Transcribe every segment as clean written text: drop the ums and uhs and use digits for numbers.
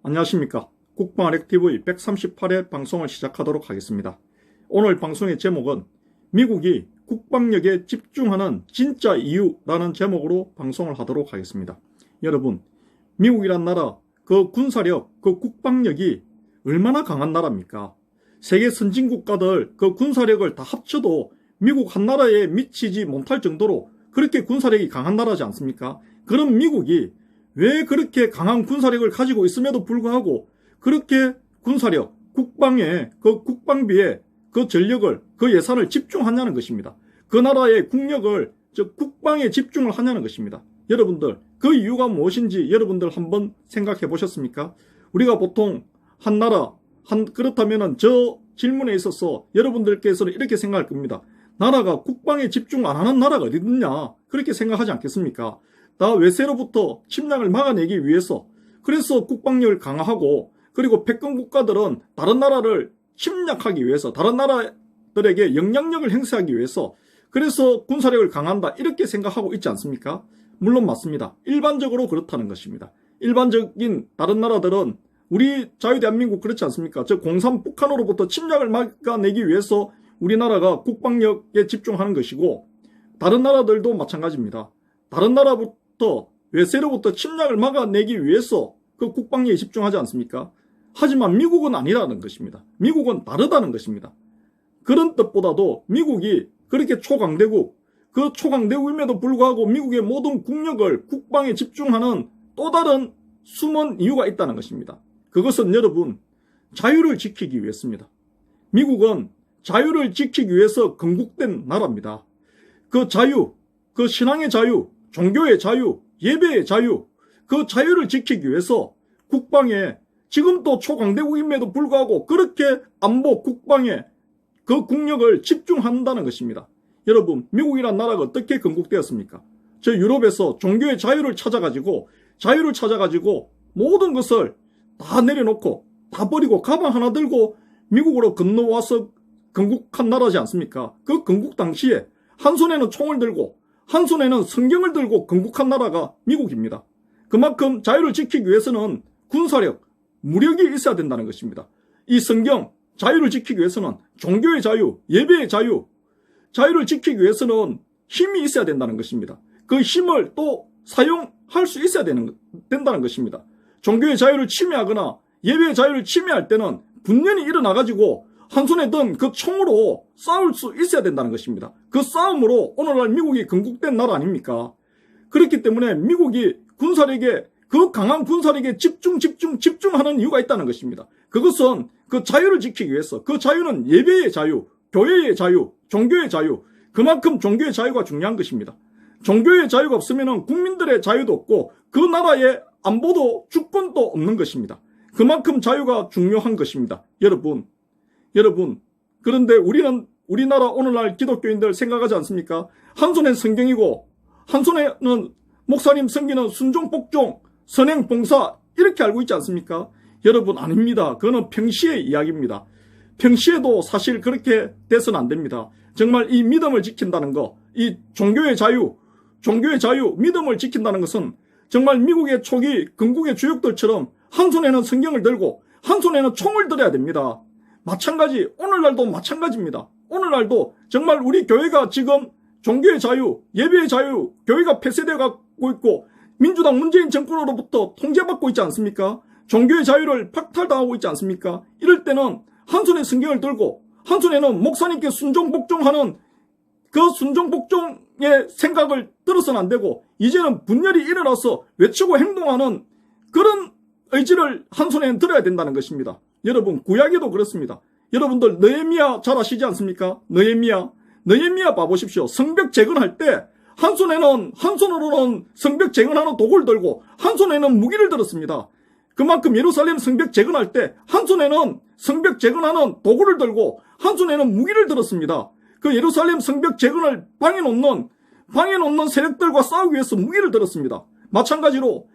안녕하십니까. 국방알렉TV 138회 방송을 시작하도록 하겠습니다. 오늘 방송의 제목은 미국이 국방력에 집중하는 진짜 이유라는 제목으로 방송을 하도록 하겠습니다. 여러분, 미국이란 나라, 그 군사력, 그 국방력이 얼마나 강한 나라입니까? 세계 선진국가들 그 군사력을 다 합쳐도 미국 한 나라에 미치지 못할 정도로 그렇게 군사력이 강한 나라지 않습니까? 그럼 미국이 왜 그렇게 강한 군사력을 가지고 있음에도 불구하고 그렇게 군사력, 국방에, 그 국방비에 그 전력을, 그 예산을 집중하냐는 것입니다. 그 나라의 국력을, 즉 국방에 집중을 하냐는 것입니다. 여러분들, 그 이유가 무엇인지 여러분들 한번 생각해 보셨습니까? 우리가 보통 한 나라, 그렇다면은 저 질문에 있어서 여러분들께서는 이렇게 생각할 겁니다. 나라가 국방에 집중 안 하는 나라가 어디 있느냐? 그렇게 생각하지 않겠습니까? 다 외세로부터 침략을 막아내기 위해서, 그래서 국방력을 강화하고, 그리고 패권 국가들은 다른 나라를 침략하기 위해서, 다른 나라들에게 영향력을 행사하기 위해서, 그래서 군사력을 강화한다, 이렇게 생각하고 있지 않습니까? 물론 맞습니다. 일반적으로 그렇다는 것입니다. 일반적인 다른 나라들은 우리 자유대한민국 그렇지 않습니까? 저 공산 북한으로부터 침략을 막아내기 위해서 우리나라가 국방력에 집중하는 것이고, 다른 나라들도 마찬가지입니다. 다른 나라부터 외세로부터 침략을 막아내기 위해서 그 국방력에 집중하지 않습니까? 하지만 미국은 아니라는 것입니다. 미국은 다르다는 것입니다. 그런 뜻보다도 미국이 그렇게 초강대국, 그 초강대국임에도 불구하고 미국의 모든 국력을 국방에 집중하는 또 다른 숨은 이유가 있다는 것입니다. 그것은 여러분, 자유를 지키기 위해서입니다. 미국은 자유를 지키기 위해서 건국된 나라입니다. 그 자유, 그 신앙의 자유, 종교의 자유, 예배의 자유, 그 자유를 지키기 위해서 국방에, 지금도 초강대국임에도 불구하고 그렇게 안보, 국방에 그 국력을 집중한다는 것입니다. 여러분, 미국이란 나라가 어떻게 건국되었습니까? 저 유럽에서 종교의 자유를 찾아가지고 모든 것을 다 내려놓고 다 버리고 가방 하나 들고 미국으로 건너와서 건국한 나라지 않습니까? 그 건국 당시에 한 손에는 총을 들고 한 손에는 성경을 들고 건국한 나라가 미국입니다. 그만큼 자유를 지키기 위해서는 군사력, 무력이 있어야 된다는 것입니다. 이 성경, 자유를 지키기 위해서는 종교의 자유, 예배의 자유, 자유를 지키기 위해서는 힘이 있어야 된다는 것입니다. 그 힘을 또 사용할 수 있어야 된다는 것입니다. 종교의 자유를 침해하거나 예배의 자유를 침해할 때는 분연히 일어나가지고 한 손에 든 그 총으로 싸울 수 있어야 된다는 것입니다. 그 싸움으로 오늘날 미국이 건국된 나라 아닙니까? 그렇기 때문에 미국이 군사력에, 그 강한 군사력에 집중하는 이유가 있다는 것입니다. 그것은 그 자유를 지키기 위해서, 그 자유는 예배의 자유, 교회의 자유, 종교의 자유, 그만큼 종교의 자유가 중요한 것입니다. 종교의 자유가 없으면 국민들의 자유도 없고 그 나라의 안보도 주권도 없는 것입니다. 그만큼 자유가 중요한 것입니다. 여러분, 그런데 우리나라 오늘날 기독교인들 생각하지 않습니까? 한 손엔 성경이고 한 손에는 목사님 섬기는 순종, 복종, 선행, 봉사 이렇게 알고 있지 않습니까? 여러분, 아닙니다. 그거는 평시의 이야기입니다. 평시에도 사실 그렇게 돼서는 안 됩니다. 정말 이 믿음을 지킨다는 거, 이 종교의 자유, 믿음을 지킨다는 것은 정말 미국의 초기 건국의 주역들처럼 한 손에는 성경을 들고 한 손에는 총을 들어야 됩니다. 마찬가지, 오늘날도 마찬가지입니다. 오늘날도 정말 우리 교회가 지금 종교의 자유, 예배의 자유, 교회가 폐쇄되어 가고 있고 민주당 문재인 정권으로부터 통제받고 있지 않습니까? 종교의 자유를 박탈당하고 있지 않습니까? 이럴 때는 한 손에 성경을 들고 한 손에는 목사님께 순종복종하는 그 순종복종의 생각을 들어서는 안 되고 이제는 분열이 일어나서 외치고 행동하는 그런 의지를 한 손에는 들어야 된다는 것입니다. 여러분, 구약에도 그렇습니다. 여러분들 느헤미야 잘 아시지 않습니까? 느헤미야 봐보십시오. 성벽 재건할 때 한 손으로는 성벽 재건하는 도구를 들고 한 손에는 무기를 들었습니다. 그만큼 예루살렘 성벽 재건할 때 한 손에는 성벽 재건하는 도구를 들고 한 손에는 무기를 들었습니다. 그 예루살렘 성벽 재건을 방해 놓는 세력들과 싸우기 위해서 무기를 들었습니다. 마찬가지로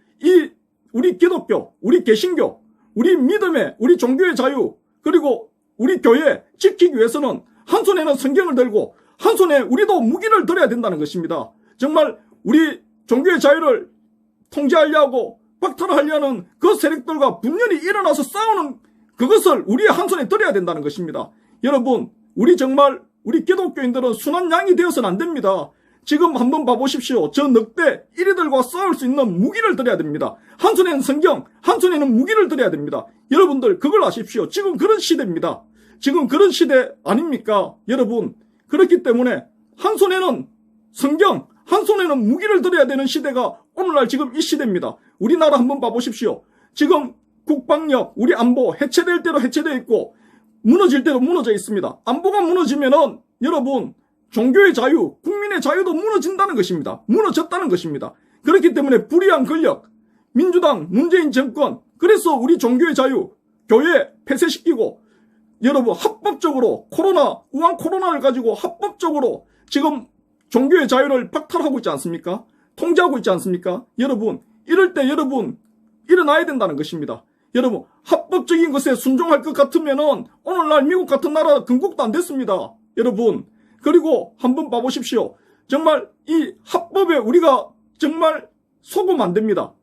우리 기독교, 우리 개신교, 우리 믿음의, 우리 종교의 자유, 그리고 우리 교회 지키기 위해서는 한 손에는 성경을 들고 한 손에 우리도 무기를 들어야 된다는 것입니다. 정말 우리 종교의 자유를 통제하려고 박탈하려는 그 세력들과 분열이 일어나서 싸우는 그것을 우리의 한 손에 들어야 된다는 것입니다. 여러분, 우리 기독교인들은 순한 양이 되어서는 안 됩니다. 지금 한번 봐보십시오. 저 늑대 이리들과 싸울 수 있는 무기를 들어야 됩니다. 한 손에는 성경, 한 손에는 무기를 들어야 됩니다. 여러분들 그걸 아십시오. 지금 그런 시대입니다. 지금 그런 시대 아닙니까? 여러분, 그렇기 때문에 한 손에는 성경, 한 손에는 무기를 들어야 되는 시대가 오늘날 지금 이 시대입니다. 우리나라 한번 봐보십시오. 지금 국방력, 우리 안보 해체될 대로 해체되어 있고 무너질 대로 무너져 있습니다. 안보가 무너지면은 여러분 종교의 자유, 국민의 자유도 무너진다는 것입니다. 무너졌다는 것입니다. 그렇기 때문에 불의한 권력, 민주당, 문재인 정권, 그래서 우리 종교의 자유, 교회 폐쇄시키고 여러분 합법적으로 우한 코로나를 가지고 합법적으로 지금 종교의 자유를 박탈하고 있지 않습니까? 통제하고 있지 않습니까? 여러분, 이럴 때 여러분 일어나야 된다는 것입니다. 여러분, 합법적인 것에 순종할 것 같으면은 오늘날 미국 같은 나라 건국도 안 됐습니다. 여러분, 그리고 한번 봐보십시오. 정말 이 합법에 우리가 정말 속으면 안 됩니다.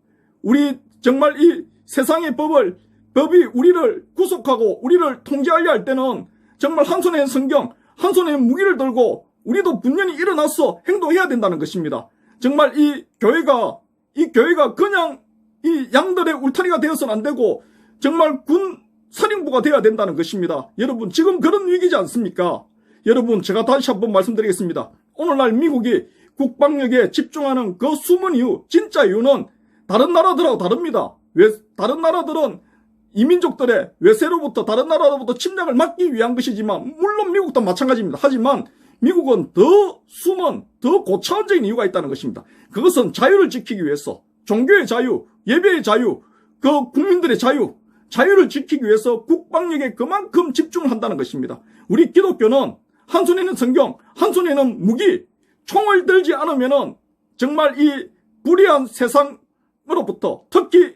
우리 정말 이 세상의 법이 우리를 구속하고 우리를 통제하려 할 때는 정말 한 손에 성경, 한 손에 무기를 들고 우리도 분명히 일어나서 행동해야 된다는 것입니다. 정말 이 교회가 그냥 이 양들의 울타리가 되어서는 안 되고 정말 군 사령부가 되어야 된다는 것입니다. 여러분, 지금 그런 위기지 않습니까? 여러분, 제가 다시 한번 말씀드리겠습니다. 오늘날 미국이 국방력에 집중하는 그 숨은 이유, 진짜 이유는 다른 나라들하고 다릅니다. 다른 나라들은 이민족들의 외세로부터 다른 나라로부터 침략을 막기 위한 것이지만 물론 미국도 마찬가지입니다. 하지만 미국은 더 숨은 더 고차원적인 이유가 있다는 것입니다. 그것은 자유를 지키기 위해서 종교의 자유, 예배의 자유, 그 국민들의 자유를 지키기 위해서 국방력에 그만큼 집중을 한다는 것입니다. 우리 기독교는 한 손에는 성경, 한 손에는 무기, 총을 들지 않으면은 정말 이 불의한 세상으로부터 특히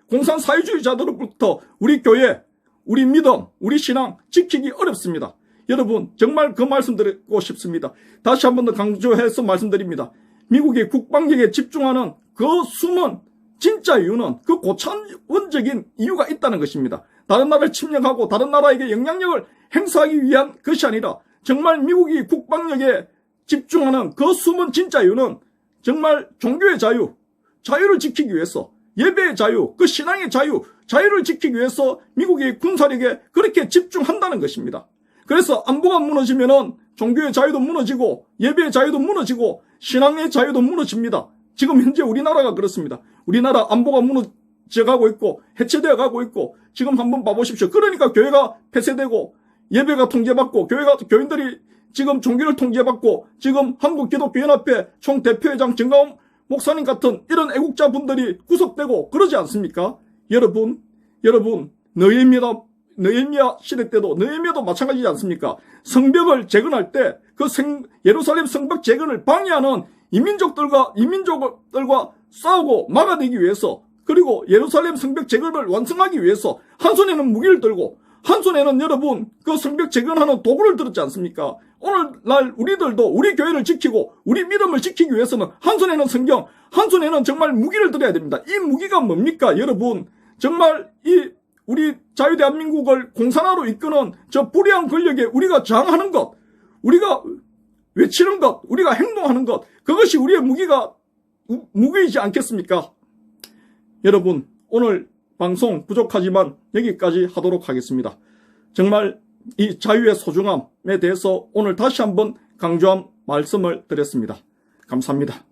공산사회주의자들로부터 우리 교회, 우리 믿음, 우리 신앙 지키기 어렵습니다. 여러분, 정말 그 말씀 드리고 싶습니다. 다시 한 번 더 강조해서 말씀드립니다. 미국이 국방력에 집중하는 그 숨은 진짜 이유는 그 고차원적인 이유가 있다는 것입니다. 다른 나라를 침략하고 다른 나라에게 영향력을 행사하기 위한 것이 아니라 정말 미국이 국방력에 집중하는 그 숨은 진짜 이유는 정말 종교의 자유를 지키기 위해서 예배의 자유, 그 신앙의 자유를 지키기 위해서 미국이 군사력에 그렇게 집중한다는 것입니다. 그래서 안보가 무너지면은 종교의 자유도 무너지고 예배의 자유도 무너지고 신앙의 자유도 무너집니다. 지금 현재 우리나라가 그렇습니다. 우리나라 안보가 무너져가고 있고 해체되어 가고 있고 지금 한번 봐보십시오. 그러니까 교회가 폐쇄되고 예배가 통제받고 교인들이 지금 종교를 통제받고 지금 한국기독교연합회 총대표회장 정가원 목사님 같은 이런 애국자분들이 구속되고 그러지 않습니까? 여러분 느헤미야 시대 때도 느헤미야도 마찬가지지 않습니까? 성벽을 재건할 때 그 예루살렘 성벽 재건을 방해하는 이민족들과 싸우고 막아내기 위해서 그리고 예루살렘 성벽 재건을 완성하기 위해서 한 손에는 무기를 들고 한 손에는 여러분 그 성벽 재건하는 도구를 들었지 않습니까? 오늘날 우리들도 우리 교회를 지키고 우리 믿음을 지키기 위해서는 한 손에는 성경, 한 손에는 정말 무기를 들어야 됩니다. 이 무기가 뭡니까? 여러분, 정말 우리 자유대한민국을 공산화로 이끄는 저 불의한 권력에 우리가 저항하는 것, 우리가 외치는 것, 우리가 행동하는 것, 그것이 우리의 무기이지 않겠습니까? 여러분, 오늘 방송 부족하지만 여기까지 하도록 하겠습니다. 정말 이 자유의 소중함에 대해서 오늘 다시 한번 강조한 말씀을 드렸습니다. 감사합니다.